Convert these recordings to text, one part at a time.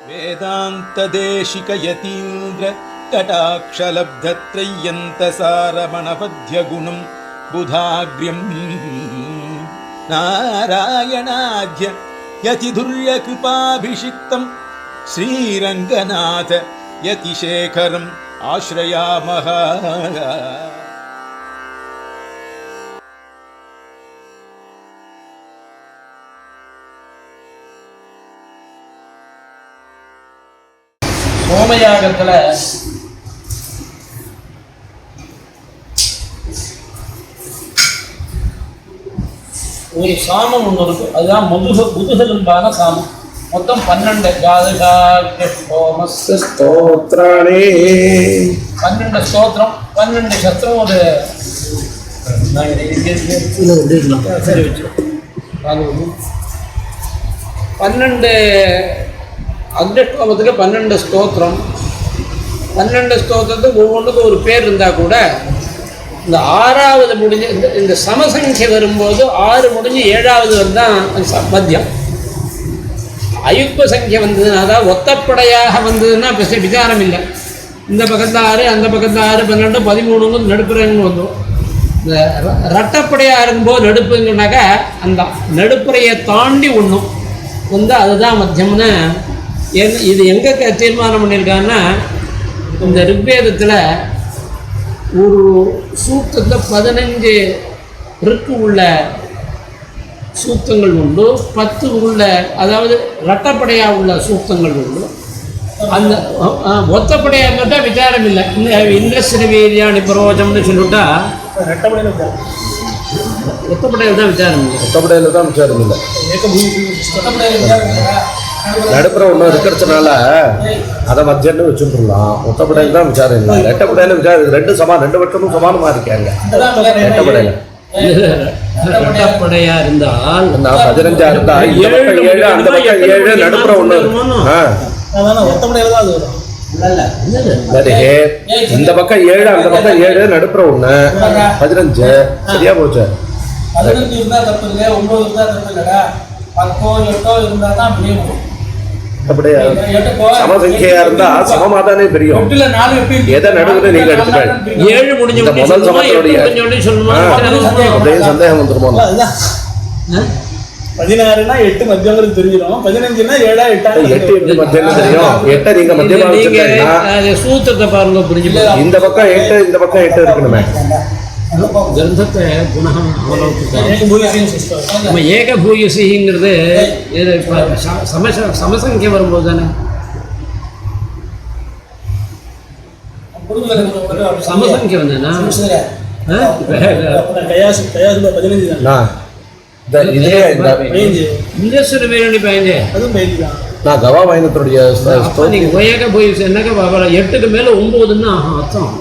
वेदान्तदेशिकयतीन्द्र कटाक्षलब्धत्रय्यन्तसारमणपद्यगुणं बुधाग्र्यं नारायणाद्य यतिधुर्यकृपाभिषिक्तं श्रीरङ्गनाथ यतिशेखरम् आश्रयामः। சோமயாகத்தில் ஒரு சாமம் ஒன்று இருக்கு, அதுதான் முதுகெலும்பான சாமம். மொத்தம் 12 ஸ்தோத்திராணி, 12 ஸ்தோத்திரம், 12 சத்திரம். ஒரு சரி வச்சு 12 அக்னிஷ்டோமத்துக்கு 12 ஸ்தோத்திரம். 12 ஸ்தோத்திரத்துக்கு ஒவ்வொன்றுக்கும் ஒரு பேர் இருந்தால் கூட இந்த 6வது முடிஞ்சு இந்த சமசங்கியை வரும்போது 6 முடிஞ்சு 7வது வந்தால் மத்தியம். அயுக்ப சங்கியை வந்ததுன்னா, அதாவது ஒத்தப்படையாக வந்ததுன்னா விசாரம் இல்லை. இந்த பக்கத்தில் 6, அந்த பக்கத்தில் 6, 12, 13 நடுப்புறன்னு வந்துடும். இந்த ரட்டப்படையாக இருக்கும்போது நடுப்புங்கனாக்கா அந்த நடுப்புறையை தாண்டி ஒன்றும் வந்து அதுதான் மத்தியம்னு. இது எங்கே தீர்மானம் பண்ணியிருக்காங்கன்னா, இந்த ரிக்வேதத்தில் ஒரு சூக்தத்தில் 15 ருக்கு உள்ள சூக்தங்கள் உண்டு, 10 உள்ள, அதாவது ரட்டப்படையாக உள்ள சூக்தங்கள் உண்டு. அந்த ஒத்தப்படையாக இருந்தால் விசாரம் இல்லை. இந்த இந்திரஸ்ரீ வீரியாணி பரோஜம்னு சொல்லிவிட்டா ஒத்தப்படையில் தான் விசாரம் இல்லை. ஒத்தப்படையில் தான் விசாரம் இல்லை. நடுப்புற ஒன்றும் இருக்கிறதுனால அதை மத்தியன்னு வச்சுட்டுலாம். ஒத்தப்படையில் தான் விசாரம் இல்லை. ரெட்டப்படையில் விசாரம், 2 சமானம், 2 பக்கமும் சமானமாக இருக்காங்க. ரெட்டப்படையில் ரெட்டப்படையா இருந்தால் 15 இருந்தா 7 அந்த பக்கம் 7 நடுப்புற ஒன்று. இந்த பக்கம் 7 அந்த பக்கம் 7 நடுப்புற ஒன்று 15. சரியா போச்சு. 15 இருந்தா தப்பு இல்லை, 9 இருந்தா தப்பு இல்லடா, 10 8 இருந்தா தான் முடியும். சமசங்கியா இருந்தா சமமாதானே தெரியும். எதை நடுவுல நீங்க எடுத்துக்க 7 முடிஞ்ச முதல் சமத்தோடைய சந்தேகம் வந்துருமோ. 16னா 8 மத்தியங்களுக்கு தெரியும், 15னா 7 8 மத்தியம் தெரியும். 8 நீங்க மத்தியமா வச்சிருக்கீங்கன்னா சூத்திரத்தை பாருங்க புரிஞ்சு. இந்த பக்கம் 8 இந்த பக்கம் 8 இருக்கணுமே. கிரந்தத்தை புனः நம்ம ஏகபூயசிங்கிறது இப்போ சமசங்கிய வரும்போது தானே சமசங்கிய வந்ததுன்னா இந்திரஸ்வர வீரணி பயந்தே நான் கவா பயணத்துடைய நீங்கள் ஏகபூயசி என்னக்கா 8க்கு மேலே 9ன்னு அர்த்தம்.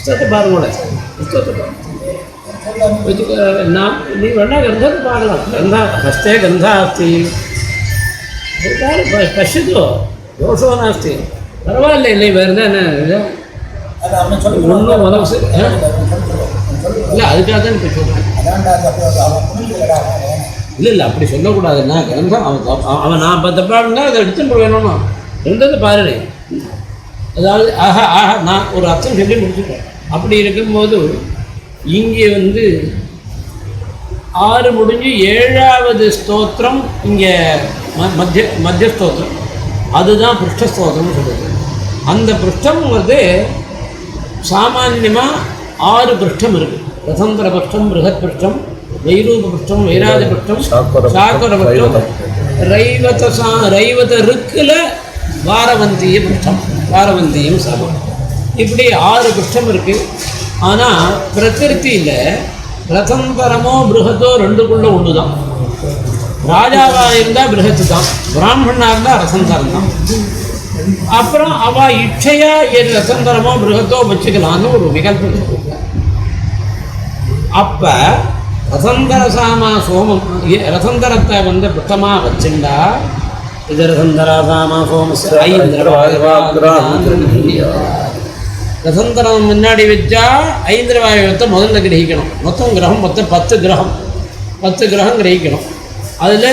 புஸ்தகத்தை பாருங்கள, புஸ்தகத்தை நான் நீ வேணா கிரந்தத்தை பார்க்கலாம். கிரந்தா ஹஸ்தே கிரந்தா அஸ்தி பஷ்யது தோஷோ நாஸ்தி. பரவாயில்ல, இல்லை வேறு என்ன ஒன்றும் உதவு இல்லை. அதுக்காக தான் இப்போ சொல்கிறேன். இல்லை அப்படி சொல்லக்கூடாதுன்னா கிரந்தம் அவன் நான் 10 பாருன்னா அதை எடுத்துட்டு வேணும்னா கிரந்தத்தை பாருங்க. அதாவது நான் ஒரு அர்த்தம் சொல்லி முடிச்சுட்டேன். அப்படி இருக்கும்போது இங்கே 6 முடிஞ்சு 7வது ஸ்தோத்திரம் இங்கே மத்திய ஸ்தோத்திரம், அதுதான் பிருஷ்டஸ்தோத்திரம்னு சொல்லுது. அந்த பிருஷ்டம் சாமான்யமாக 6 பிருஷ்டம் இருக்குது. ரசந்தர பிருஷ்டம், பிருகத் பிருஷ்டம், வைரூப பிருஷ்டம், வைராஜ பிருஷ்டம், சாக்கர பிருஷ்டம், ரைவத ருக்கில் வாரவந்திய பிருஷ்டம், வாரவந்தியும் சமம். இப்படி 6 பிருஷ்டம் இருக்குது. ஆனால் பிரகிருத்தியில் ரசந்தரமோ பிருகத்தோ 2க்குள்ள ஒன்று தான். ராஜாவாக இருந்தால் பிருகத்து தான், பிராமணனாக இருந்தால் ரசந்தரம் தான். அப்புறம் அவள் இச்சையாக ரசந்தரமோ பிருகத்தோ வச்சுக்கலான்னு ஒரு விகல்பம் இருக்கு. அப்போ ரசந்தர சாமா சோமம் ரசந்தரத்தை பிருஷ்டமாக வச்சுண்டா இது ரசந்தரா சாமா சோமஸ் ரசந்தரம் முன்னாடி வச்சா ஐந்திரவாயுவத்தை முதல்ல கிரகிக்கணும். மொத்தம் கிரகம் 10 கிரகம் 10 கிரகம் கிரகிக்கணும். அதில்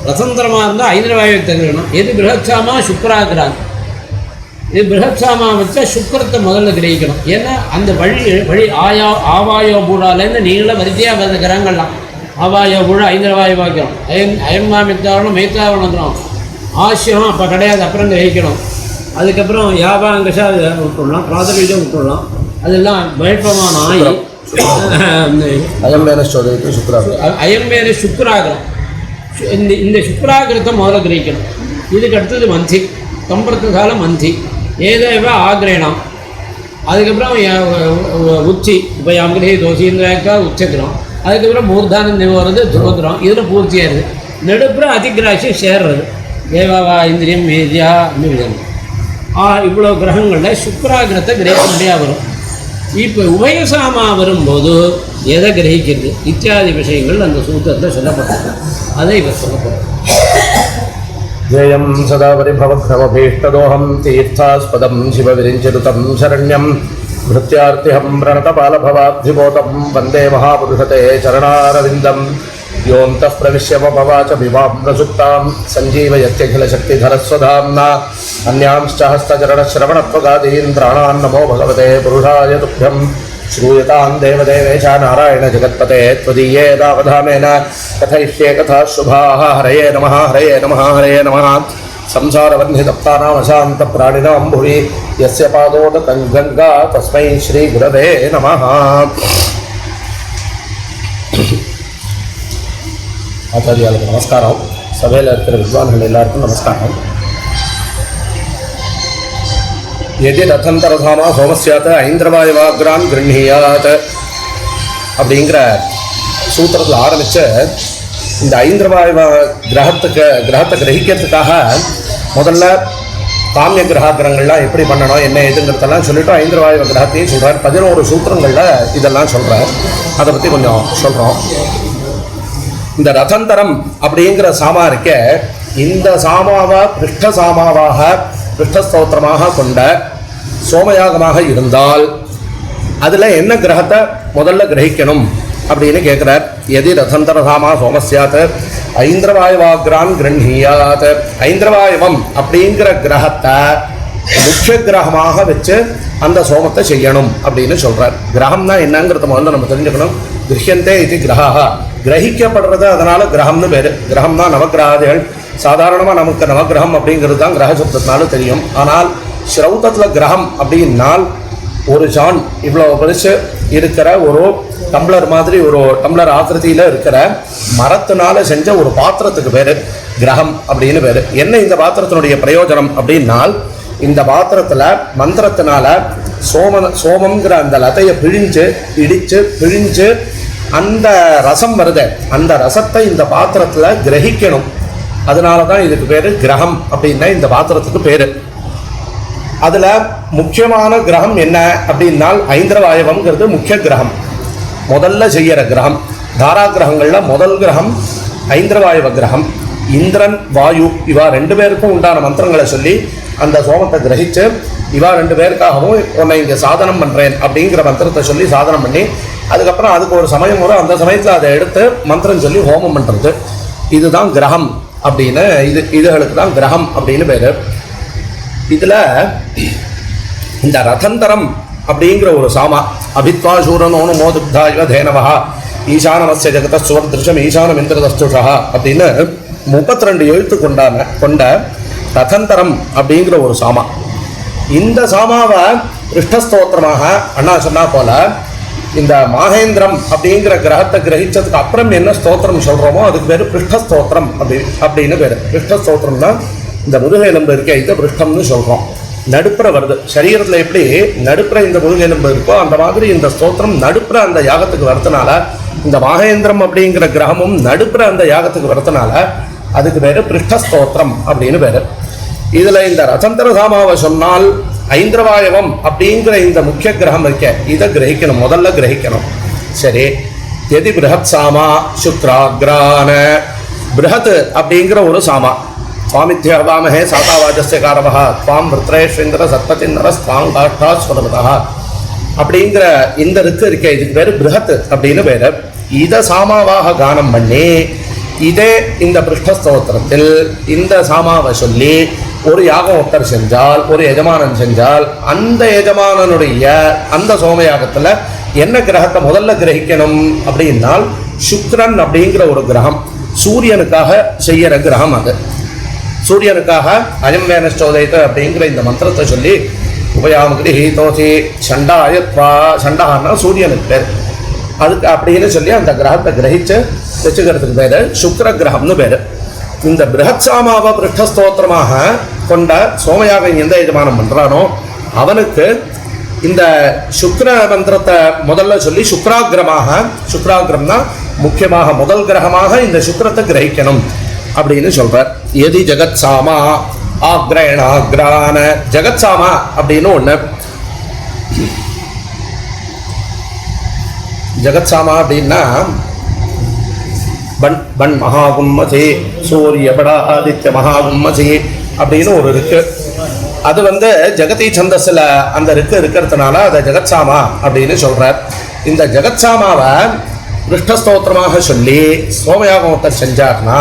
ரசந்திரமாக இருந்தால் ஐந்திரவாயுவை தங்கிடணும். எது பிருஹத்சாமா சுக்ராகிரான். இது பிருஹத்சாமா வச்சா சுக்கரத்தை முதல்ல கிரகிக்கணும். ஏன்னா அந்த வழி ஆவாயோ பூடாலேருந்து நீங்கள வரிசையாக வருது கிரகங்கள்லாம். ஆவாயோ பூடா ஐந்திரவாயு வாக்கியம். அயன்மா மித்தாவணும் மைத்தாவணம் வந்துடும். ஆசியம் அப்போ கிடையாது, அப்புறம் கிரகிக்கணும். அதுக்கப்புறம் யாபாங்கஷா விட்டுடலாம், பிராதபீஜம் விட்டுடலாம். அதெல்லாம் பயப்பமான ஆகி அயம்பேன சுக்ராகிரம். இந்த சுக்ராகிரத்தை முதல்ல கிரகிக்கணும். இதுக்கு அடுத்தது மந்தி, கம்பரத்துகால மந்தி, ஏதேவ ஆக்ரேணம். அதுக்கப்புறம் உச்சி, இப்போ யாங்கிரே தோசீந்திராக்கா உச்சக்கிறோம். அதுக்கப்புறம் மூர்தானம் வருது, துரோதிரம். இதில் பூர்த்தியாயிருது. நடுப்புறம் அதிகிராட்சி சேர்றது, தேவாவா இந்திரியம் மேதியா விதம். இவ்வளோ கிரகங்களில் சுக்ராகிரத்தை கிரகிக்க முடியாது வரும். இப்போ உபயசாமா வரும்போது எதை கிரகிக்கிறது இத்தியாதி விஷயங்கள் அந்த சூத்திரத்தில் சொல்லப்பட்டது. அதை இவர் சொல்லப்படுறது. ஜெயம் சதா பரிபவக்ரமபீஷ்டதோஹம் தீர்த்தாஸ்பதம் சிவவிரிஞ்சிருதம் சரண்யம் மிருத்யார்த்திஹம் பிரணதபாலபவாப்திபோதம் வந்தே மகாபுருஷதே சரணாரவிந்தம் யோந்தः பிரவிஷ்ய மமவாச விவாம் பிரசுப்தாம் சஞ்சீவயத்யகிலசக்திधरस्वधाम्ना अन्यांश्च हस्तचरणश्रवणत्वगादीन् प्राणान् नमो भगवते पुरुषाय तुभ्यं श्रूयतां देवदेवेश नारायण जगत्पते त्वदीये दावधानेन कथयिष्ये कथाः शुभाः हरये नमः हरये नमः हरये नमः संसारबन्धितप्तानामशान्तप्राणिनां भुवि यस्य पादोदकं गङ्गा तस्मै श्रीगुरवे नमः. ஆச்சாரியாளுக்கு நமஸ்காரம். சபையில் இருக்கிற வித்வான்கள் எல்லாருக்கும் நமஸ்காரம். எதி ரதந்தரதாமா சோமஸ்யாத் ஐந்திரவாயுவாக்ரான் கிருண்ணியாத் அப்படிங்கிற சூத்திரத்தில் ஆரம்பித்து இந்த ஐந்திரவாயு கிரகத்தை கிரகிக்கிறதுக்காக முதல்ல காமிய கிரகாகிரகங்கள்லாம் எப்படி பண்ணணும் என்ன எதுங்கிறதெல்லாம் சொல்லிவிட்டு ஐந்திரவாயு கிரகத்தையும் சொல்கிறார். 11 சூத்திரங்களில் இதெல்லாம் சொல்கிறார். அதை பற்றி கொஞ்சம் சொல்கிறோம். இந்த ரதந்தரம் அப்படிங்கிற சாமா இருக்க, இந்த சாமாவை பிருஷ்டசாமாவாக பிருஷ்டஸ்தோத்திரமாக கொண்ட சோமயாகமாக இருந்தால் அதில் என்ன கிரகத்தை முதல்ல கிரகிக்கணும் அப்படின்னு கேட்குறார். எதி ரதந்தரசாமா சோமஸ்யாத் ஐந்திரவாயுவாக்ரான் கிரண்ணியாத். ஐந்திரவாயுவம் அப்படிங்கிற கிரகத்தை முக்கிய கிரகமாக வச்சு அந்த சோமத்தை செய்யணும் அப்படின்னு சொல்கிறார். கிரகம்னா என்னங்கிறத முதல்ல நம்ம தெரிஞ்சுக்கணும். கிரஹியந்தே இது கிரகாக, கிரகிக்கப்படுறது, அதனால கிரகம்னு பேர். கிரகம்னா நவகிரகாதிகள். சாதாரணமாக நமக்கு நவகிரகம் அப்படிங்கிறது தான் கிரக சப்தத்தினால தெரியும். ஆனால் ஸ்ரௌதத்தில் கிரகம் அப்படின்னால் ஒரு ஜான் இவ்வளோ பெருசு இருக்கிற ஒரு டம்ளர் மாதிரி ஒரு டம்ளர் ஆக்கிருதியில் இருக்கிற மரத்தினால செஞ்ச ஒரு பாத்திரத்துக்கு பேர் கிரகம் அப்படின்னு பேர். என்ன இந்த பாத்திரத்தினுடைய பிரயோஜனம் அப்படின்னால், இந்த பாத்திரத்தில் மந்திரத்தினால சோமங்கிற அந்த லதையை பிழிஞ்சு அந்த ரசம் வருது, அந்த ரசத்தை இந்த பாத்திரத்தில் கிரகிக்கணும். அதனால தான் இதுக்கு பேர் கிரகம் அப்படின்னா இந்த பாத்திரத்துக்கு பேர். அதில் முக்கியமான கிரகம் என்ன அப்படின்னால் ஐந்திரவாயுவங்கிறது முக்கிய கிரகம், முதல்ல செய்கிற கிரகம். தாரா கிரகங்களில் முதல் கிரகம் ஐந்திரவாயுவ கிரகம். இந்திரன் வாயு இவா 2 பேருக்கும் உண்டான மந்திரங்களை சொல்லி அந்த சோமத்தை கிரகிச்சு இவா 2 பேருக்காகவும் உன்னை இங்கே சாதனம் பண்ணுறேன் அப்படிங்கிற மந்திரத்தை சொல்லி சாதனம் பண்ணி அதுக்கப்புறம் அதுக்கு ஒரு சமயம் வரும், அந்த சமயத்தில் அதை எடுத்து மந்திரம் சொல்லி ஹோமம் பண்ணுறது. இதுதான் கிரகம் அப்படின்னு, இதுகளுக்கு தான் கிரகம் அப்படின்னு பேர். இதில் இந்த ரதந்தரம் அப்படிங்கிற ஒரு சாமா அபித்வாசூரனோனு மோதுப்தா இவ தேனவா ஈசானமஸ்ய ஜெகத சுவர்திருஷம் ஈசானம் இந்திரதஸ்துஷா அப்படின்னு 32 எழுத்து கொண்ட ரதந்தரம் அப்படிங்கிற ஒரு சாமா. இந்த சாமாவை பிருஷ்டஸ்தோத்திரமாக அண்ணா சொன்னா போல இந்த மாகேந்திரம் அப்படிங்கிற கிரகத்தை கிரகிச்சதுக்கு அப்புறம் என்ன ஸ்தோத்திரம் சொல்கிறோமோ அதுக்கு பேர் பிருஷ்டஸ்தோத்திரம் அப்படின்னு பேர். பிருஷ்டஸ்தோத்திரம் தான் இந்த முதுகை எலும்பு இருக்க இதை பிருஷ்டம்னு சொல்கிறோம். நடுப்புற வருது சரீரத்தில் எப்படி நடுப்புற இந்த முதுகை எலும்பு இருக்கோ அந்த மாதிரி இந்த ஸ்தோத்திரம் நடுப்புற அந்த யாகத்துக்கு வரதுனால, இந்த மாகேந்திரம் அப்படிங்கிற கிரகமும் நடுப்புற அந்த யாகத்துக்கு வரதுனால அதுக்கு பேர் பிருஷ்டஸ்தோத்திரம் அப்படின்னு பேர். இதில் இந்த ரதந்தர சாமாவை சொன்னால் ஐந்திரவாயவம் அப்படிங்கிற இந்த முக்கிய கிரகம் இருக்க இதை கிரகிக்கணும், முதல்ல கிரகிக்கணும். சரி, எதி பிருஹத் சாமா சுக்ராக்ரான. பிருஹத் அப்படிங்கிற ஒரு சாமா. சுவாமித்யவாமஹே சாதாவாஜஸ்ய காரவஹா துவாம் விருத்ரேஷ்வேந்திர சத்பதிநர ஸ்வாங்காஷ்டா ஸ்வதமதா அப்படிங்கிற இந்த ருக்கு இருக்க இதுக்கு பேர் பிருஹத் அப்படின்னு பேர். இதை சாமாவாக கானம் பண்ணி இதே இந்த பிருஷ்டஸ்தோத்திரத்தில் இந்த சாமாவை சொல்லி ஒரு யாகம் ஒருத்தர் செஞ்சால், ஒரு எஜமானன் செஞ்சால், அந்த எஜமானனுடைய அந்த சோமயாகத்தில் என்ன கிரகத்தை முதல்ல கிரகிக்கணும் அப்படின்னால் சுக்ரன் அப்படிங்கிற ஒரு கிரகம், சூரியனுக்காக செய்யற கிரகம். அது சூரியனுக்காக அயம் வேனஸ்டோதயத்தை அப்படிங்கிற இந்த மந்திரத்தை சொல்லி உபயாமகிரி ஹீதோசி சண்டாயத்வா, சண்டான்னா சூரியனுக்கு பேர், அதுக்கு அப்படின்னு சொல்லி அந்த கிரகத்தை கிரகிச்சு வச்சுக்கிறதுக்கு பேர் சுக்ர கிரகம்னு பேர். இந்த பிருஹத்சாமாவை பிருஷ்டஸ்தோத்திரமாக கொண்ட சோமயாகம் எந்த எஜமானம் பண்ணுறானோ அவனுக்கு இந்த சுக்ர மந்திரத்தை முதல்ல சொல்லி சுக்ராகிரமாக, சுக்ராகிரம்னா முக்கியமாக முதல் கிரகமாக இந்த சுக்ரத்தை கிரகிக்கணும் அப்படின்னு சொல்கிறார். எதி ஜெகத்சாமா ஆக்ரயணாகிரான, ஜெகத்சாமா அப்படின்னு ஒன்று. ஜெகத்சாமா அப்படின்னா பன் மகாகும்மசி, சூரிய பட ஆதித்ய மகாகும்மசி அப்படின்னு ஒரு இருக்கு. அது ஜெகதி சந்தஸில் அந்த இருக்கிறதுனால அதை ஜெகத்சாமா அப்படின்னு சொல்கிறார். இந்த ஜெகத்சாமாவை கிருஷ்ணஸ்தோத்திரமாக சொல்லி சோமயாகமத்தை செஞ்சார்னா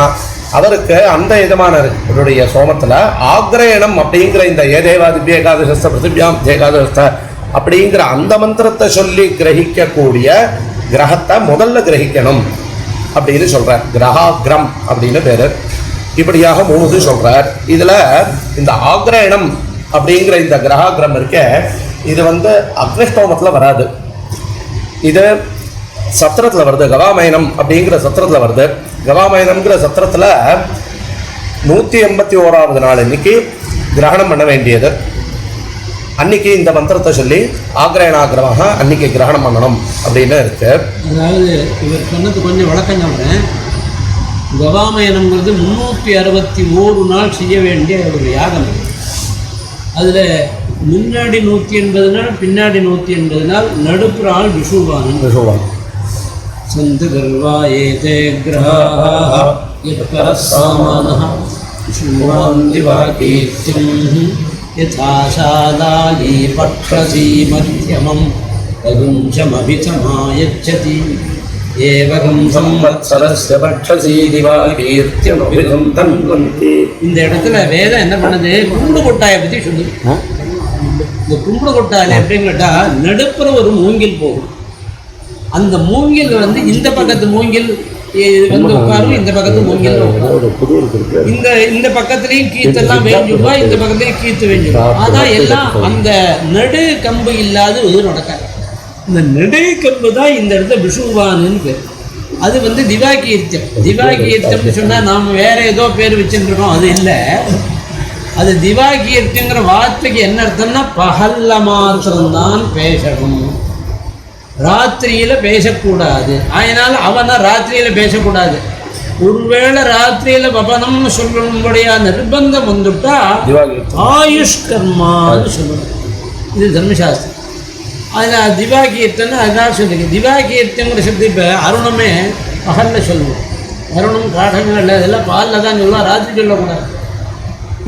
அவருக்கு அந்த எஜமானருடைய சோமத்தில் ஆக்ரயணம் அப்படிங்கிற இந்த ஏதேவா திவ்ய ஏகாதசஸ்த பிருத்திவியாம் ஏகாதசஸ்த அப்படிங்கிற அந்த மந்திரத்தை சொல்லி கிரகிக்கக்கூடிய கிரகத்தை முதல்ல கிரகிக்கணும் அப்படின்னு சொல்கிறார். கிரகாகிரம் அப்படின்னு பேர். இப்படியாக 3 சொல்கிறார். இதில் இந்த ஆக்ரயணம் அப்படிங்கிற இந்த கிரகாகிரம் இருக்க, இது அக்னிஷ்டோமத்தில் வராது, இது சத்திரத்தில் வருது. கவாமயனம் அப்படிங்கிற சத்திரத்தில் வருது. கவாமயனம்ங்கிற சத்திரத்தில் 181வது நாள் இன்னைக்கு கிரகணம் பண்ண வேண்டியது. அன்னைக்கு இந்த மந்திரத்தை சொல்லி ஆக்ரயணாகிரமாக அன்னைக்கு கிரகணம் பண்ணணும் அப்படின்னு இருக்கு. அதாவது இவர் சொன்னது கொஞ்சம் விளக்கம் சொல்கிறேன். கவாமயனம்ங்கிறது 361 நாள் செய்ய வேண்டிய ஒரு யாகம். அதில் முன்னாடி 180 நாள், பின்னாடி 180 நாள், நடுப்புற ஆள் விஷுவான். சந்து கர்வா ஏதே கிரஹாஹ யத்பரஸ்ஸாமானஹ விஷுவான் திவாகீர்த்திம் யதாசாலாலி பட்சசி மத்யமம் ரகுஞ்சமபிசமாயச்சதி ஏவகம் சம்வத்சரஸ்ய பட்சசி திவாகீர்த்தியம் அபிதம் தன்வந்தி. இந்த இடத்துல வேதம் என்ன பண்ணுது? கும்பு கொட்டாயை பற்றி சொல்லுது. இந்த கும்பு கொட்டாயில் எப்படின்னு கேட்டால் நடுப்புற ஒரு மூங்கில் போகும். அந்த மூங்கில் இந்த பக்கத்து மூங்கில் உட்காரும், இந்த பக்கத்து மூங்கில் இந்த பக்கத்துலேயும் கீத்தெல்லாம் வேஞ்சுடுவா, இந்த பக்கத்துலேயும் கீத்து வேஞ்சுடுவா. அதான் எல்லாம் அந்த நடு கம்பு இல்லாத இது நடக்காது. இந்த நடு கம்பு தான் இந்த இடத்துல விஷுவானுன்னு பேர். அது திவாகீர்த்தியம். திவாகீர்த்தியம்னு சொன்னால் நாம் வேற ஏதோ பேர் வச்சுருக்கோம், அது இல்லை. அது திவாகீர்த்தியங்கிற வார்த்தைக்கு என்ன அர்த்தம்னா பகல்ல மாத்திரம்தான் பேசணும், ராத்திரியில் பேசக்கூடாது. அதனால் அவனை ராத்திரியில் பேசக்கூடாது. ஒருவேளை ராத்திரியில் வபனம்னு சொல்லணும்படியா நிர்பந்தம் வந்துட்டா ஆயுஷ்கர்மான்னு சொல்லணும். இது தர்மசாஸ்திரம். அதில் திவாகீர்த்தன்னு அதனால் சொல்லுங்க. திவாகீர்த்தங்கிற சப்தி இப்போ அருணமே பகலில் சொல்லுவோம். அருணம் காடங்கள் இதெல்லாம் பாலில் தான் சொல்லலாம், ராத்திரி சொல்லக்கூடாது.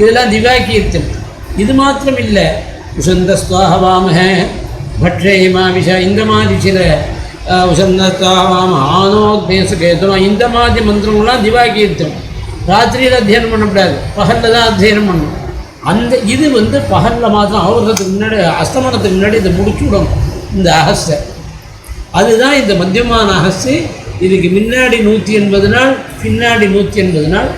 இதெல்லாம் திவாகீர்த்தம். இது மாத்திரம் இல்லை, உசந்தஸ்துவாஹவாமஹ பட்சேமா விஷ, இந்த மாதிரி சில உசந்தஸ்துவாஹவாம ஆனோத்மேசகேதனம், இந்த மாதிரி மந்திரங்கள்லாம் திவாகீர்த்தம். ராத்திரியில் அத்தியனம் பண்ணக்கூடாது, பகலில் தான் அத்தியனம் பண்ணணும். அந்த இது பகலில் மாத்திரம் அவர்களுக்கு முன்னாடி அஸ்தமனத்துக்கு முன்னாடி இதை முடிச்சுவிடும் இந்த அகஸ்தை. அதுதான் இந்த மத்தியமான அகஸ்து. இதுக்கு முன்னாடி 180 நாள், பின்னாடி 180 நாள்.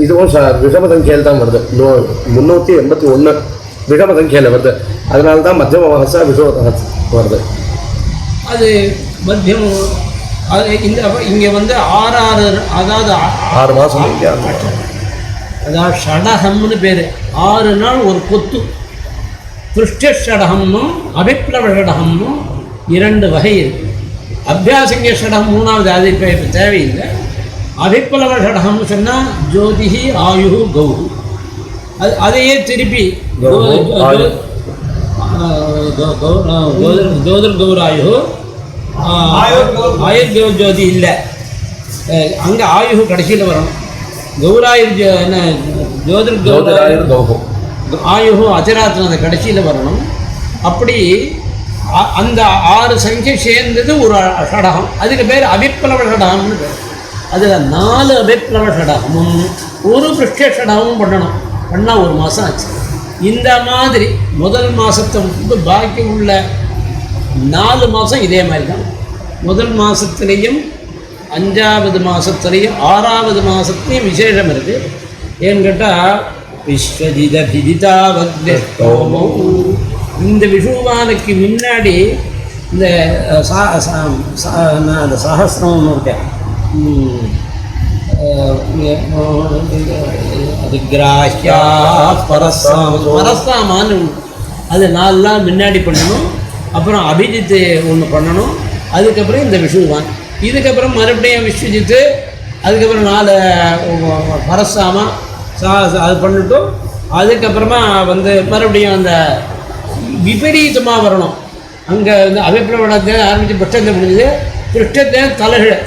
இதுவும் விஷம சங்கையில் தான் வருது. 381 விஷம சங்கையில் வருது. அதனால தான் மத்தியம மகசா விஷம வருது. அது மத்தியமம். அது இந்த இங்கே 6 அதாவது 6 மாதம், அதாவது ஷடகம்னு பேர். 6 நாள் ஒரு கொத்து. பிருஷ்ட ஷடகம்னும் அபிப்ளவ ஷடகம்னும் 2 வகை இருக்குது. அபியாசங்க ஷடகம் 3வது, அது இப்போ தேவையில்லை. அபிப்ளவ ஷடகம்னு சொன்னால் ஜோதிஹி ஆயு கௌஹு. அதையே திருப்பி ஜோதிர் கௌராயு ஆயுர் ஜோதி இல்லை, அங்கே ஆயு கடைசியில் வரணும். கௌராயுர் என்ன ஜோதிர் கௌராயுர் ஆயுகு அச்சராத்திரம் அந்த கடைசியில் வரணும். அப்படி அந்த 6 சங்கியை சேர்ந்தது ஒரு ஷடகம். அதுக்கு பேர் அபிப்ளவ ஷடகம்னு பேர். அதில் 4 அபிப்ளவ ஷடகமும் ஒரு பிருஷ்ட ஷடகமும் பண்ணால் 1 மாதம் ஆச்சு. இந்த மாதிரி முதல் மாதத்தை வந்து பாக்கி உள்ள 4 மாதம் இதே மாதிரி தான். முதல் மாதத்துலேயும் 5வது மாதத்துலேயும் 6வது மாதத்துலேயும் விசேஷம் இருக்குது. ஏன்னு கேட்டால் விஸ்வஜித பிதிதாவக்தோமோ, இந்த விஷுவானுக்கு முன்னாடி இந்த அந்த சஹஸ்ரம்னு இருக்கேன், அது கிராஹ்யா பரஸ்தாமான்னு அது 4 நாள் முன்னாடி பண்ணணும். அப்புறம் அபிஜித்து ஒன்று பண்ணணும். அதுக்கப்புறம் இந்த விஷுவான். இதுக்கப்புறம் மறுபடியும் விஸ்வஜித்து, அதுக்கப்புறம் 4 பரஸ்தாமா அது பண்ணிட்டோம். அதுக்கப்புறமா வந்து மறுபடியும் அந்த விபரீதமாக வரணும். அங்கே வந்து அபிப்பிரவணத்தை ஆரம்பித்து பட்சத்தை முடிஞ்சது. பிருஷ்டத்தை தலைகள்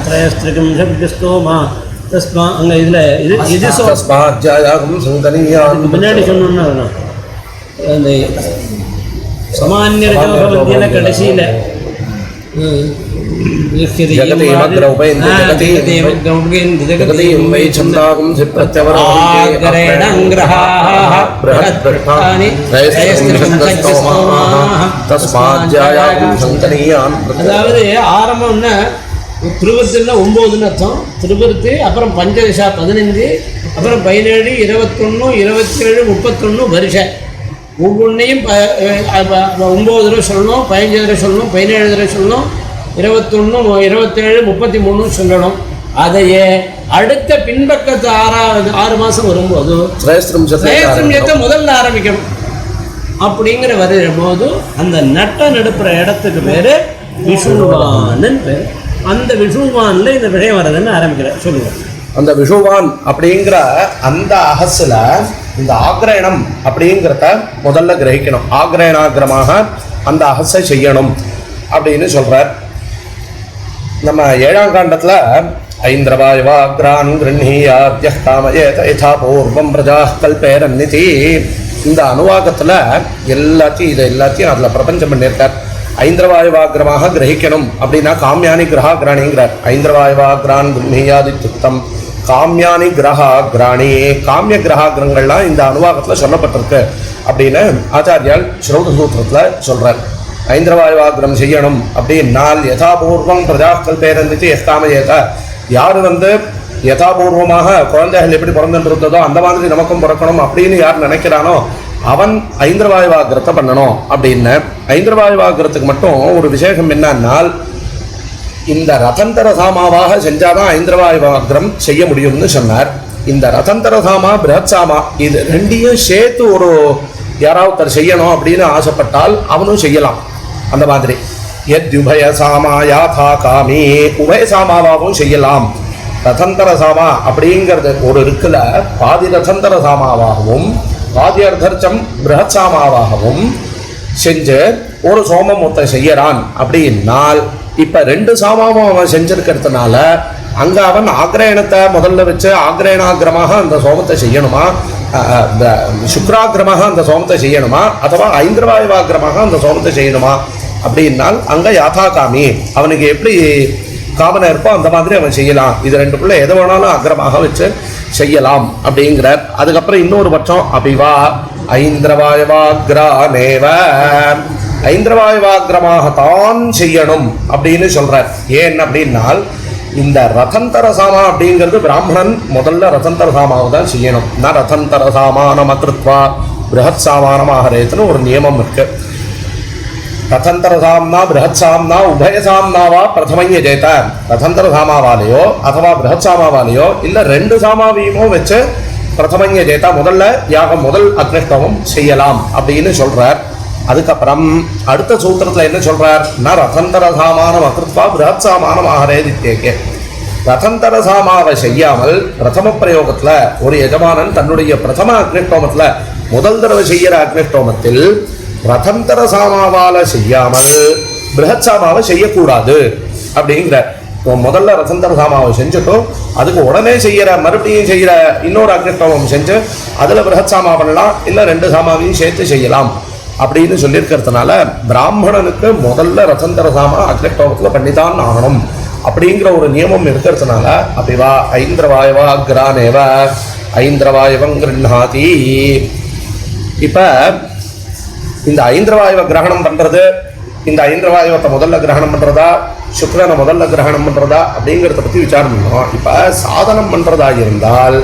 திரயஸ்திரகம்மா தஸ்மா அங்கே இதில் இது முன்னாடி சொன்னோன்னா அந்த சமானிய கடைசியில் அதாவது ஆரம்பம்னா திருவருத்துன்னா 9ன்னு அர்த்தம். திருவருத்து, அப்புறம் பஞ்சதசா 15, அப்புறம் 17, 21, 27, 31 வருஷம். ஒவ்வொன்றையும் 9 தடவை சொல்லணும், 15 தடவை சொல்லணும், 17 தடவை சொல்லணும், 21, 27, 33 சொல்லணும். அதையே அடுத்த பின்பக்கத்து 6 மாதம் வரும்போது திரயஸ்திரம்யத்தை முதல்ல ஆரம்பிக்கணும். அப்படிங்கிற வரும்போது அந்த நடுப்புற இடத்துக்கு பேர் விஷுவான்னு பேர். அந்த விஷுவானில் இந்த விஷயம் வர்றதுன்னு ஆரம்பிக்கிறேன். சொல்லுங்கள். அந்த விஷுவான் அப்படிங்கிற அந்த அகசில் இந்த ஆக்ரயணம் அப்படிங்கிறத முதல்ல கிரகிக்கணும். ஆக்ரயணாகிரமாக அந்த அகசை செய்யணும் அப்படின்னு சொல்கிறார். நம்ம 7ஆம் காண்டத்தில் ஐந்திரவாயுவாக்ரான் கிருஹீயாத்ய காமயேத யதா பூர்வம் பிரஜா கல்பேரன்னிதி இந்த அனுவாகத்தில் எல்லாத்தையும் அதில் பிரபஞ்சம் பண்ணியிருக்கார். ஐந்திரவாயுவாகிரமாக கிரகிக்கணும் அப்படின்னா காமியானி கிரகாகிராணிங்கிறார். ஐந்திரவாயுவாகிரான் கிருஹீயாதித்யுக்தம் காமியானி கிரகாகிராணி, காமிய கிரகாகிரங்கள்லாம் இந்த அனுவாகத்தில் சொல்லப்பட்டிருக்கு அப்படின்னு ஆச்சாரியால் ஸ்ரௌத சூத்திரத்தில் சொல்கிறார். ஐந்திரவாயுவாகிரம் செய்யணும் அப்படின்னால் யதாபூர்வம் பிரஜாக்கள் பேரந்தித்து எஸ்காமயேத, யார் வந்து யதாபூர்வமாக குழந்தைகள் எப்படி பிறந்துருந்ததோ அந்த மாதிரி நமக்கும் பிறக்கணும் அப்படின்னு யார் நினைக்கிறானோ அவன் ஐந்திரவாயுவாகிரத்தை பண்ணணும் அப்படின்னு. ஐந்திரவாயுவாகிரத்துக்கு மட்டும் ஒரு விசேஷம் என்னன்னால் இந்த ரதந்தர சாமாவாக செஞ்சாதான் ஐந்திரவாயுவாகிரம் செய்ய முடியும்னு சொன்னார். இந்த ரதந்தர சாமா பிரஹத் சாமா இது ரெண்டையும் சேர்த்து ஒரு யாராவது செய்யணும் அப்படின்னு ஆசைப்பட்டால் அவனும் செய்யலாம். அந்த மாதிரி எத்யுபய சாமா யாதா காமி, உபயசாமாவாகவும் செய்யலாம். ரதந்தர சாமா அப்படிங்கிறது ஒரு இருக்குல்ல, பாதி ரதந்தர சாமாவாகவும் பாதி அர்த்தர்ச்சம் பிரஹத் சாமாவாகவும் செஞ்சு ஒரு சோமம் மொத்தம் செய்யறான் அப்படின்னால் இப்போ 2 சாமாவும் அவன் செஞ்சிருக்கிறதுனால அங்கே அவன் ஆக்ரயணத்தை முதல்ல வச்சு ஆக்ரயணாகிரமாக அந்த சோமத்தை செய்யணுமா, சுக்ராகிரமாக அந்த சோமத்தை செய்யணுமா, அதுவா ஐந்திரவாயுவாகிரமாக அந்த சோமத்தை செய்யணுமா அப்படின்னால் அங்கே யாதாகாமி அவனுக்கு எப்படி காமனை இருப்போ அந்த மாதிரி அவன் செய்யலாம். இது 2க்குள்ள எது வேணாலும் அக்ரமாக வச்சு செய்யலாம் அப்படிங்கிறார். அதுக்கப்புறம் இன்னொரு பட்சம் அபிவா ஐந்திரவாயுவாகிரானேவ, ஐந்திரவாயுவாகிரமாகத்தான் செய்யணும் அப்படின்னு சொல்றார். ஏன் அப்படின்னால் இந்த ரதந்தர சாமா அப்படிங்கிறது பிராமணன் முதல்ல ரதந்தர சாமாவை தான் செய்யணும். நான் ரதந்தர சாமானம் அகிருத்வா பிருஹத் சாமானம் ஆகரேத்துன்னு ஒரு நியமம் இருக்கு. ரதந்தர சாம்னா பிருஹத் சாம்னா உபய சாம்னாவா பிரதமைய ஜெயத்த, ரதந்தர சாமாவாலேயோ அதுவா பிருஹத் சாமாவாலேயோ இல்லை 2 சாமாவையுமோ வச்சு பிரதமைய ஜெயத்தா முதல்ல யாகம் முதல் அக்னிஷ்டவம் செய்யலாம் அப்படின்னு சொல்றார். அதுக்கப்புறம் அடுத்த சூத்திரத்தில் என்ன சொல்றார், நான் ரதந்தர சாமானம் அகிருத்வா பிருஹத் சாமானம் ஆகரேதித்தேகே, ரதந்தர சாமாவை செய்யாமல் பிரதம பிரயோகத்தில் ஒரு எஜமானன் தன்னுடைய பிரதம அக்னிஷ்டோமத்தில் முதல் தடவை செய்கிற அக்னிஷ்டோமத்தில் ரதந்தர சாமாவால் செய்யாமல் பிருஹத் சாமாவை செய்யக்கூடாது அப்படிங்கிற. முதல்ல ரதந்தர சாமாவை செஞ்சுட்டோம், அதுக்கு உடனே செய்கிற மறுபடியும் செய்கிற இன்னொரு அக்னிஷ்டோமம் செஞ்சு அதில் பிருஹத் சாமா பண்ணலாம், இல்லை 2 சாமாவையும் சேர்த்து செய்யலாம் அப்படின்னு சொல்லியிருக்கிறதுனால பிராமணனுக்கு முதல்ல ரசந்தரசாமா அக்னிஷ்டோமத்தில் பண்ணித்தான் ஆகணும் அப்படிங்கிற ஒரு நியமம் இருக்கிறதுனால அப்படிவா ஐந்திரவாயவா அக்ரானேவ ஐந்திரவாயவம் கிருண்ணாதி. இப்போ இந்த ஐந்திரவாயுவை கிரகணம் பண்ணுறது, இந்த ஐந்திரவாயுவத்தை முதல்ல கிரகணம் பண்ணுறதா சுக்ரனை முதல்ல கிரகணம் பண்ணுறதா அப்படிங்கிறத பற்றி விசாரம் பண்ணோம். இப்போ சாதனம் பண்ணுறதா இருந்தால்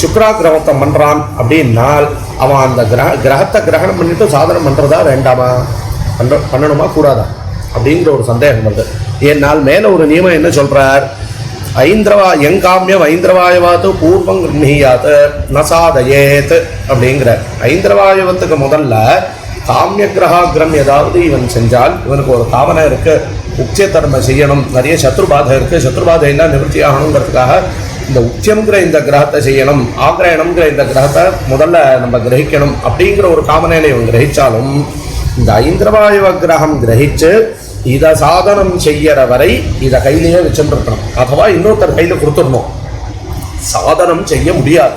சுக்ராகிரகத்தை பண்ணுறான் அப்படின்னால் அவன் அந்த கிரகத்தை கிரகணம் பண்ணிட்டு சாதனம் பண்ணுறதா வேண்டாமா, பண்ணணுமா கூடாதா அப்படிங்கிற ஒரு சந்தேகம் வருது. ஏன்னால் மேலே ஒரு நியமம் என்ன சொல்கிறார், எங்காமியம் ஐந்திரவாயுவாத்து பூர்வம் கிருஹீயாத்து நசாதயேத் அப்படிங்கிற. ஐந்திரவாயுவத்துக்கு முதல்ல காமிய கிரகாகிரம் ஏதாவது இவன் செஞ்சால், இவனுக்கு ஒரு காமனை இருக்குது, உச்சிய தர்ம செய்யணும், நிறைய சத்ருபாதை இருக்குது, சத்ருபாதையெல்லாம் நிவர்த்தி ஆகணுங்கிறதுக்காக இந்த உச்சியம்ங்கிற இந்த கிரகத்தை செய்யணும், ஆக்ரயணம்ங்கிற இந்த கிரகத்தை முதல்ல நம்ம கிரகிக்கணும் அப்படிங்கிற ஒரு காமனையில இவன் கிரகிச்சாலும் இந்த ஐந்திரவாயுவ கிரகம் கிரகிச்சு இதை சாதனம் செய்யற வரை இதை கையிலேயே வச்சுருக்கணும், அதுவா இன்னொருத்தர் கையில் கொடுத்துடணும். சாதனம் செய்ய முடியாது.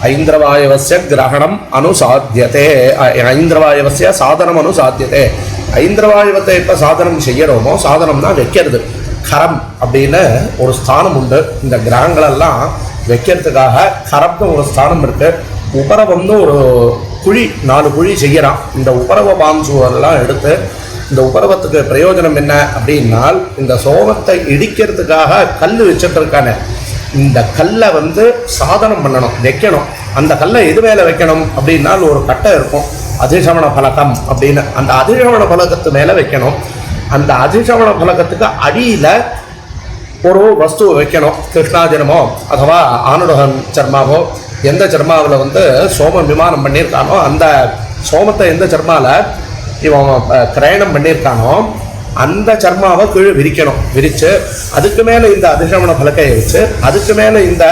ஐந்திரவாயவஸ்ய கிரகணம் அனுசாத்தியதே, ஐந்திரவாயவஸ்ய சாதனம் அனுசாத்தியதே. ஐந்திரவாயுவத்தை எப்போ சாதனம் செய்யறோமோ, சாதனம்னா வைக்கிறது, கரம் அப்படின்னு ஒரு ஸ்தானம் உண்டு. இந்த கிரகங்களெல்லாம் வைக்கிறதுக்காக கரம்னு ஒரு ஸ்தானம் இருக்கு. உபரவம்னு ஒரு குழி, 4 குழி செய்யறான். இந்த உபரவ பாம்சுவெல்லாம் எடுத்து இந்த உபரவத்துக்கு பிரயோஜனம் என்ன அப்படின்னால், இந்த சோமத்தை இடிக்கிறதுக்காக கல் வச்சுட்டு இருக்கானே, இந்த கல்லை சாதனம் பண்ணணும், வைக்கணும். அந்த கல்லை எது மேலே வைக்கணும் அப்படின்னால் ஒரு கட்டை இருக்கும், அதிசமண பலகம் அப்படின்னு. அந்த அதிசமண பலகத்து மேலே வைக்கணும். அந்த அதிசமண பலகத்துக்கு அடியில் ஒரு வஸ்துவை வைக்கணும். கிருஷ்ணாஜனமோ அதுவா ஆனுடகன் சர்மாவோ, எந்த சர்மாவில் சோமம் விமானம் பண்ணியிருக்கானோ அந்த சோமத்தை எந்த சர்மாவில் இவன் கிரயணம் பண்ணியிருக்கானோ அந்த சர்மாவை கீழே விரிக்கணும். விரித்து அதுக்கு மேலே இந்த அதிசமண பலகையை வச்சு, அதுக்கு மேலே இந்த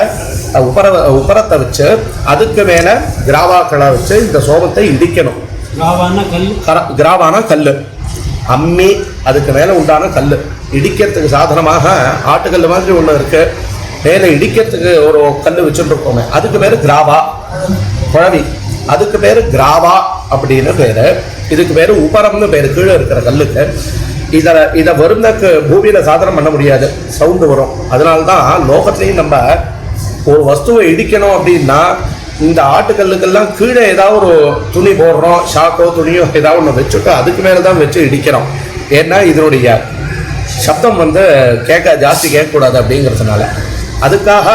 உபரத்தை வச்சு, அதுக்கு மேலே கிராவாக்களை வச்சு இந்த சோமத்தை இடிக்கணும். கிராவான கல், அம்மி, அதுக்கு மேலே உண்டான கல். இடிக்கிறதுக்கு சாதனமாக ஆட்டுக்கல் மாதிரி ஒன்று இருக்குது, மேலே இடிக்கிறதுக்கு ஒரு கல் வச்சுருக்கோமே, அதுக்கு பேர் கிராவா. குழவி, அதுக்கு பேர் கிராவா அப்படின்னு பேர். இதுக்கு பேர் உபரம்னு பேர், கீழே இருக்கிற கல்லுக்கு. இதை வருந்தக்கு பூமியில் சாதனம் பண்ண முடியாது, சவுண்டு வரும். அதனால்தான் லோகத்துலேயும் நம்ம ஒரு வஸ்துவை இடிக்கணும் அப்படின்னா இந்த ஆட்டுக்கல்லுக்கெல்லாம் கீழே ஏதாவது ஒரு துணி போடுறோம், ஷாக்கோ துணியோ ஏதாவது ஒன்று வச்சுட்டு அதுக்கு மேலே தான் வச்சு இடிக்கிறோம். ஏன்னா இதனுடைய சப்தம் ஜாஸ்தி கேட்கக்கூடாது அப்படிங்கிறதுனால. அதுக்காக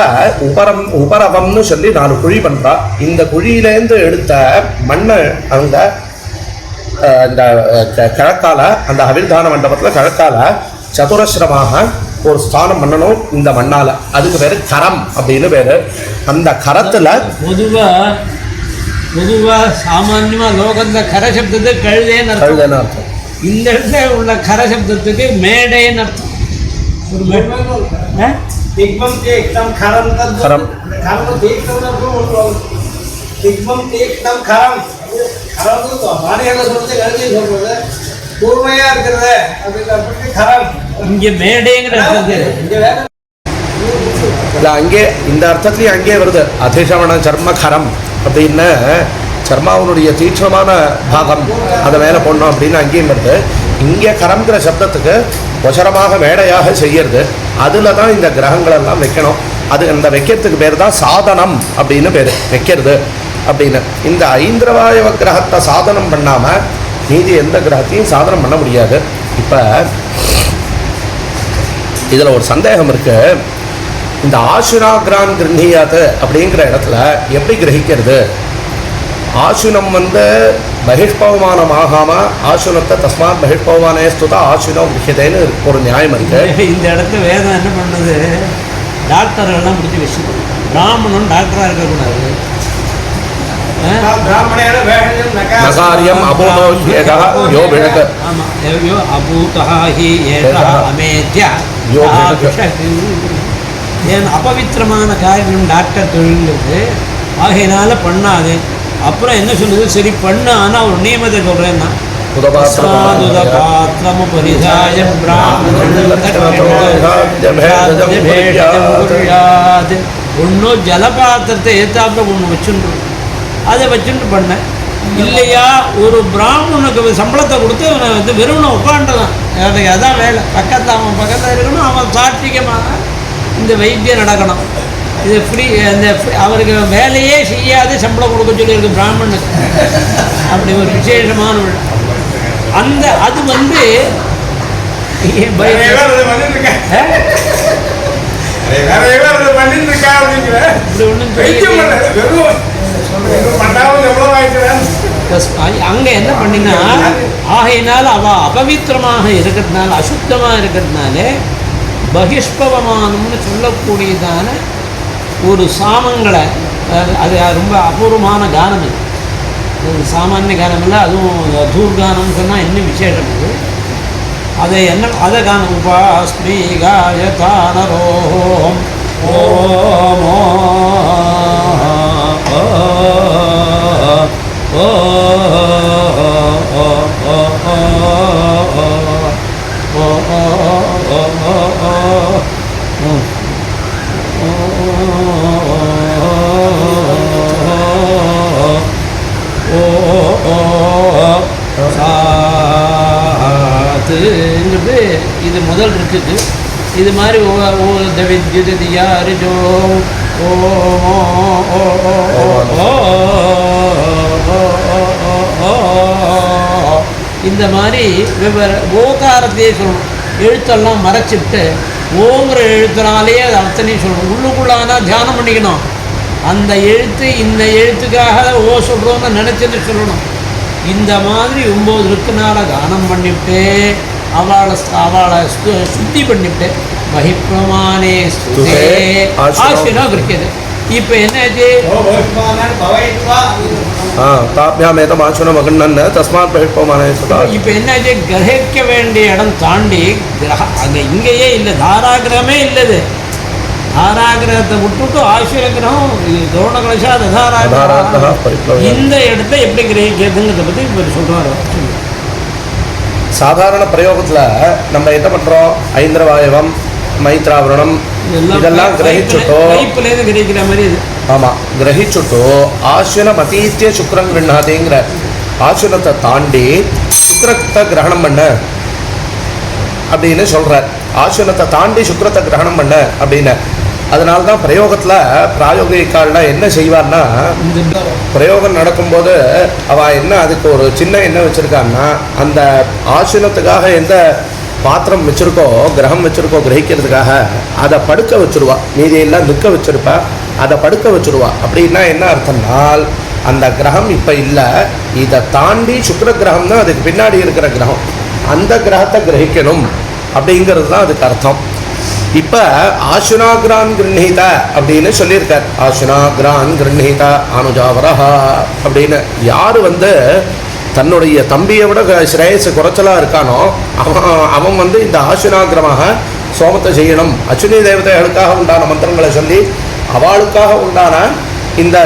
உபரவம்னு சொல்லி 4 குழி பண்ணுறா. இந்த குழியிலேருந்து எடுத்த மண்ணை அந்த இந்த கிழக்கால, அந்த அவிர்தான மண்டபத்தில் கிழக்கால சதுரஸ்ரமாக ஒரு ஸ்தானம் பண்ணணும் இந்த மண்ணால். அதுக்கு பேர் கரம் அப்படின்னு பேர். அந்த கரத்தில் பொதுவாக சாமான்யமாக லோகத்தில் கர சப்தத்துக்கு கழுதேன்னு அர்த்தம். இந்த இடத்துல உள்ள கர சப்தத்துக்கு மேடைன்னு அர்த்தம். இங்கே மேடைங்கிற அங்கே இந்த அர்த்தத்துலேயும் அங்கே வருது. அதிசமண சர்ம கரம் அப்படின்னு சர்மாவனுடைய தீட்சணமான பாகம் அதை மேலே போடணும் அப்படின்னு அங்கேயும் வருது. இங்கே கரம்ங்கிற சப்தத்துக்கு ஒசரமாக மேடையாக செய்யறது, அதில் தான் இந்த கிரகங்களெல்லாம் வைக்கணும். அது அந்த வைக்கிறதுக்கு பேர் தான் சாதனம் அப்படின்னு பேர், வைக்கிறது அப்படின்னு. இந்த ஐந்திரவாயவ கிரகத்தை சாதனம் பண்ணாமல் மீதி எந்த கிரகத்தையும் சாதனம் பண்ண முடியாது. இப்போ இதில் ஒரு சந்தேகம் இருக்குது. இந்த ஆசுனாகிரான் கிரகியாத்து அப்படிங்கிற இடத்துல எப்படி கிரகிக்கிறது? ஆசுனம் பகிஷ்பவமானம் ஆகாமல் ஆசுனத்தை தஸ்மாத் பகிஷ்பவமானே ஸ்துதா ஆசுனம் கிரகியதேன்னு ஒரு நியாயம் இருக்குது. இந்த இடத்துல வேதம் என்ன பண்ணுது, டாக்டர்கள்லாம் பிடிச்சி வச்சுக்கணும். பிராமணன் டாக்டராக இருக்கக்கூடாது. நகாரியம் அபூதோ யோ விழக. ஆமாம், யோ அபூதா ஹி ஏஷா அமேத்யா யோ ஏன் அபவித்திரமான காரியம் டாக்டர் தொழிலுக்கு ஆகையினால பண்ணாது. அப்புறம் என்ன சொல்லுது, சரி பண்ணு, ஆனால் ஒரு நியமத்தை சொல்கிறேன்னா ஒன்றும் ஜலபாத்திரத்தை ஏற்றாப்புல ஒன்று வச்சுட்டு அதை வச்சுட்டு பண்ணேன். இல்லையா ஒரு பிராமணனுக்கு சம்பளத்தை கொடுத்து அவனை வந்து வெறுமனை உட்காண்டதான், அதுக்கு அதான் வேலை. அவன் பக்கத்தில் இருக்கணும், அவன் சாத்விகமாக இந்த வைத்தியம் நடக்கணும். இது ஃப்ரீ, அந்த அவருக்கு வேலையே செய்யாது சம்பளம் கொடுக்க சொல்லியிருக்கு பிராமணனுக்கு. அப்படி ஒரு விசேஷமான அந்த அது வந்து இப்படி ஒன்றும் அங்கே என்ன பண்ணினா, ஆகையினால் அவள் அபவித்திரமாக இருக்கிறதுனால, அசுத்தமாக இருக்கிறதுனால பகிஷ்பவமானம்னு சொல்லக்கூடியதான ஒரு சாமங்களை, அது ரொம்ப அபூர்வமான கானம். இது சாமானிய கானம் இல்லை, அதுவும் தூர்கானம்னு சொன்னால் இன்னும் விசேஷம். இது அதை என்ன அதை கானம். உபாஸ்மி காயதானரோம் ஓமோ ஓ சாத்துங்கிறது இது முதல் இருக்குது. இது மாதிரி வித்யுதியாரிஜோ ஓ இந்த மாதிரி வெவ்வேறு ஓகாரத்தையே சொல்லணும். எழுத்தெல்லாம் மறைச்சிட்டு ஓங்கிற எழுத்துனாலேயே அது அத்தனையும் சொல்லணும். உள்ளுக்குள்ளானா தியானம் பண்ணிக்கணும். அந்த எழுத்து இந்த எழுத்துக்காக ஓ சொல்கிறோன்னு நினச்சிட்டு சொல்லணும். இந்த மாதிரி 9 இருக்குனால கானம் பண்ணிவிட்டு அவளை சுத்தி பண்ணிவிட்டு மகிப்பிரமானே ஆசினா கிடைக்கிது. இப்போ என்னாச்சு, இப்போ என்னாச்சு, கிரகிக்க வேண்டிய இடம் தாண்டி அங்கே இங்கேயே இல்லை, தாராகிரகமே இல்லது. தாராகிரகத்தை விட்டுட்டு ஆசிர கிரகம் துரோண கலசா ததாராகிரகம் இந்த இடத்த எப்படி கிரகிக்கிறதுங்கிறத பற்றி இப்போ சொல்கிறாரு. சாதாரண பிரயோகத்தில் நம்ம என்ன பண்ணுறோம், ஐந்திரவாயவம் மைத்ராவரணம் இதெல்லாம் கிரகிச்சுட்டோ, கிரகிக்கிற மாதிரி இது. ஆமாம், கிரகிச்சுட்டோ ஆசினம் அதீத்திய சுக்ரம் கிருண்ணாதேங்கிற ஆசினத்தை தாண்டி சுக்ரத்தை கிரகணம் பண்ண அப்படின்னு சொல்கிறார். ஆசினத்தை தாண்டி சுக்ரத்தை கிரகணம் பண்ண அப்படின்னு. அதனால தான் பிரயோகத்தில் பிராயோகிக்காலாம் என்ன செய்வார்னா, பிரயோகம் நடக்கும்போது அவள் என்ன அதுக்கு ஒரு சின்ன என்ன வச்சுருக்கான்னா, அந்த ஆசினத்துக்காக எந்த பாத்திரம் வச்சுருக்கோ, கிரகம் வச்சுருக்கோ கிரகிக்கிறதுக்காக அதை படுக்க வச்சுருவா. மீதியெல்லாம் நிற்க வச்சுருப்பா, அதை படுக்க வச்சுருவா. அப்படின்னா என்ன அர்த்தம்னால், அந்த கிரகம் இப்போ இல்லை, இதை தாண்டி சுக்கிர கிரகம் தான் அதுக்கு பின்னாடி இருக்கிற கிரகம், அந்த கிரகத்தை கிரகிக்கணும் அப்படிங்கிறது தான் அதுக்கு அர்த்தம். இப்போ ஆசுனாகிரான் கிருண்ணீதா அப்படின்னு சொல்லியிருக்கார். ஆசுனாகிரான் கிருண்ணீதா அனுஜாவரஹா அப்படின்னு. யார் வந்து தன்னுடைய தம்பியை விட ஸ்ரேயஸு குறைச்சலாக இருக்கானோ அவன் வந்து இந்த ஆசுனாகிரமாக சோமத்தை செய்யணும். அச்சுனி தேவதைகளுக்காக உண்டான மந்திரங்களை சொல்லி அவளுக்காக உண்டான இந்த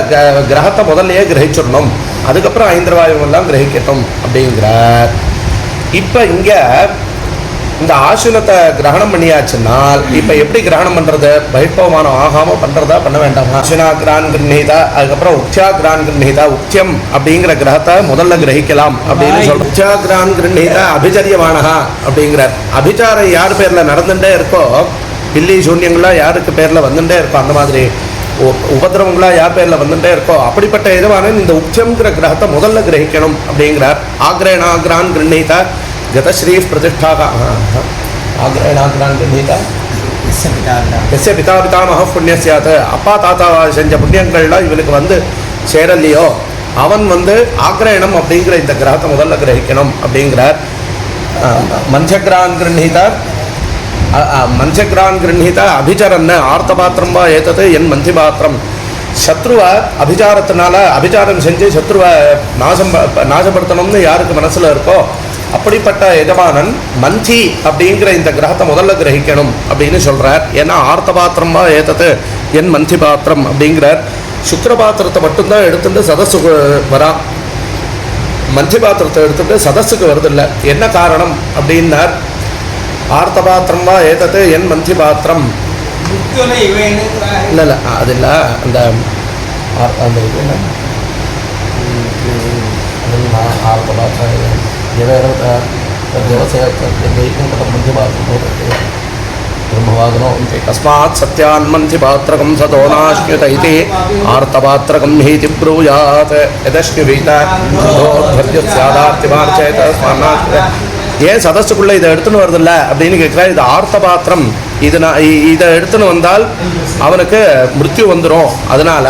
கிரகத்தை முதல்லையே கிரகிச்சிடணும், அதுக்கப்புறம் ஐந்திரவாயுவெல்லாம் கிரகிக்கட்டும் அப்படிங்கிறார். இப்போ இங்கே இந்த ஆசுனத்தை கிரகணம் பண்ணியாச்சுன்னால் இப்போ எப்படி கிரகணம் பண்ணுறது, பைட்பவமானம் ஆகாமல் பண்ணுறதா பண்ண வேண்டாமா? ஆசுனா கிரான் கிருண்ணீதா, அதுக்கப்புறம் உக்தியா கிரான் கிருண்ணீதா, உக்தியம் அப்படிங்கிற கிரகத்தை முதல்ல கிரகிக்கலாம் அப்படின்னு சொல்கிறோம். உக்தியா கிரான் கிருண்ணீதா அபிச்சரியமானஹா அப்படிங்கிறார். அபிச்சாரம் யார் பேரில் நடந்துகிட்டே இருக்கோ, பில்லி சூன்யங்களாக யாருக்கு பேரில் வந்துட்டே இருக்கோ, அந்த மாதிரி உபதிரவங்களாக யார் பேரில் வந்துட்டே இருக்கோ அப்படிப்பட்ட இதுவான இந்த உக்தியம்ங்கிற கிரகத்தை முதல்ல கிரகிக்கணும் அப்படிங்கிறார். ஆக்ரேணாகிரான் கிருண்ணீதா गतश्री प्रतिष्ठा का आग्रहणाग्रान गृहीता यस्य पिता पितामह पुण्य स्यात् அப்பா தாத்தா செஞ்ச புண்ணியங்கள்லாம் இவனுக்கு வந்து சேரலையோ அவன் வந்து ஆக்ரயணம் அப்படிங்கிற இந்த கிரகத்தை முதல்ல கிரகிக்கணும் அப்படிங்கிறார். மஞ்சகிரான் கிருண்ணீதா அபிச்சரன் ஆர்த்தபாத்திரம் வா ஏத்தது என் மந்தி பாத்திரம். சத்ருவை அபிச்சாரத்தினால அபிச்சாரம் செஞ்சு சத்ருவை நாசப்படுத்தணும்னு யாருக்கு மனசில் இருக்கோ அப்படிப்பட்ட எஜமானன் மந்தி அப்படிங்கிற இந்த கிரகத்தை முதல்ல கிரகிக்கணும் அப்படின்னு சொல்கிறார். ஏன்னா ஆர்த்த பாத்திரமா ஏத்தது என் மந்தி பாத்திரம் அப்படிங்கிறார். சுக்கிர பாத்திரத்தை மட்டும்தான் எடுத்துட்டு சதஸுக்கு வரா, மந்தி பாத்திரத்தை எடுத்துட்டு சதஸுக்கு வருதில்லை. என்ன காரணம் அப்படின்னார், ஆர்த்த பாத்திரமா ஏத்தது என் மந்தி பாத்திரம் இல்லை இல்லை அது இல்லை, அந்த அந்த तस्मात् सत्यान्मन्थि पात्रकं सदोनाश्नुत इति आर्तपात्रकं हीति ब्रूयात् यदश्नुवीत ध्वर्य स्यादार्तिमार्चयत ஏன் சதஸ்துக்குள்ளே இதை எடுத்துன்னு வருதில்ல அப்படின்னு கேட்குறாரு. இது ஆர்த்த பாத்திரம், இதை எடுத்துன்னு வந்தால் அவனுக்கு மிருத்யு வந்துடும். அதனால்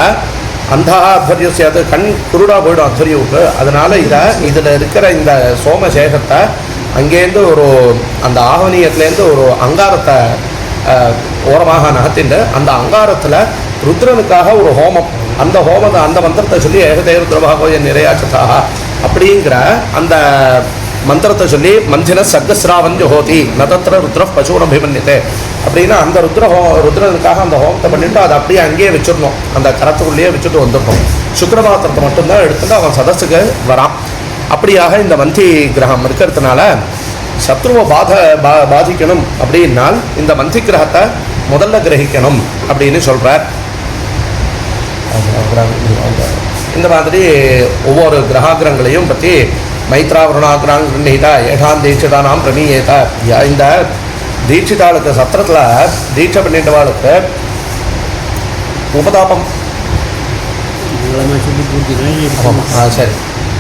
அந்தாத்வரியசியாது கண் குருடாக போயிடும் அத்வரியுவுக்கு. அதனால் இதில் இருக்கிற இந்த சோமசேகத்தை அங்கேருந்து அந்த ஆவணியத்துலேருந்து ஒரு அங்காரத்தை ஓரமாக நகர்த்திண்டு அந்த அங்காரத்தில் ருத்ரனுக்காக ஒரு ஹோமம், அந்த அந்த மந்திரத்தை சொல்லி ஏகதே ருத்ரபாகோ என் நிறையாச்சதாக அப்படிங்கிற அந்த மந்திரத்தை சொல்லி மந்திர சர்க்கஸ்ராவன் ஜோதி நதத்திர ருத்ர பசூனபிமன்யத்தை அப்படின்னா அந்த ருத்ரனுக்காக அந்த ஹோமத்தை பண்ணிட்டு அதை அப்படியே அங்கேயே வச்சிடணும், அந்த கரத்துக்குள்ளேயே வச்சுட்டு வந்துடணும். சுக்கரபாத்திரத்தை மட்டும்தான் எடுத்துட்டு அவன் சதஸுக்கு வரான். அப்படியாக இந்த மந்தி கிரகம் இருக்கிறதுனால சத்ருவை பாதிக்கணும் அப்படின்னால் இந்த மந்தி கிரகத்தை முதல்ல கிரகிக்கணும் அப்படின்னு சொல்கிறார். இந்த மாதிரி ஒவ்வொரு கிரகாகிரகங்களையும் பற்றி மைத்ராவருணாகிராங் கிரீதா ஏஷாம் தீட்சிதானாம் பிரமீயேதா. இந்த தீட்சிதாளுக்கு சத்திரத்தில் தீட்சை பண்ணிட்டவாளுக்கு உபதாபம் சரி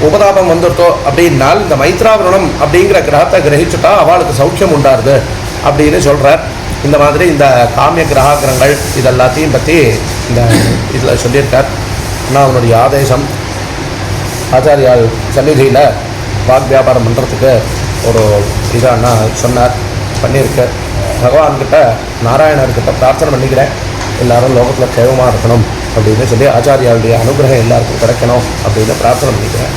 உபதாபம் வந்துட்டோ அப்படின்னால் இந்த மைத்ராவருணம் அப்படிங்கிற கிரகத்தை கிரகிச்சுட்டா அவளுக்கு சௌக்கியம் உண்டாருது அப்படின்னு சொல்கிறார். இந்த மாதிரி இந்த காமிய கிரகாகிரகங்கள் இதெல்லாத்தையும் பற்றி இந்த இதில் சொல்லியிருக்கார். ஆனால் அவனுடைய ஆதேசம் ஆச்சாரியால் சந்நிதியில் வாக் வியாபாரம் பண்ணுறதுக்கு ஒரு இதானா சொன்னார், பண்ணியிருக்க. பகவான்கிட்ட நாராயணர்கிட்ட பிரார்த்தனை பண்ணிக்கிறேன், எல்லாரும் லோகத்தில் க்ஷேமமாக இருக்கணும் அப்படின்னு சொல்லி ஆச்சாரியாளுடைய அனுகிரகம் எல்லாருக்கும் கிடைக்கணும் அப்படின்னு பிரார்த்தனை பண்ணிக்கிறேன்.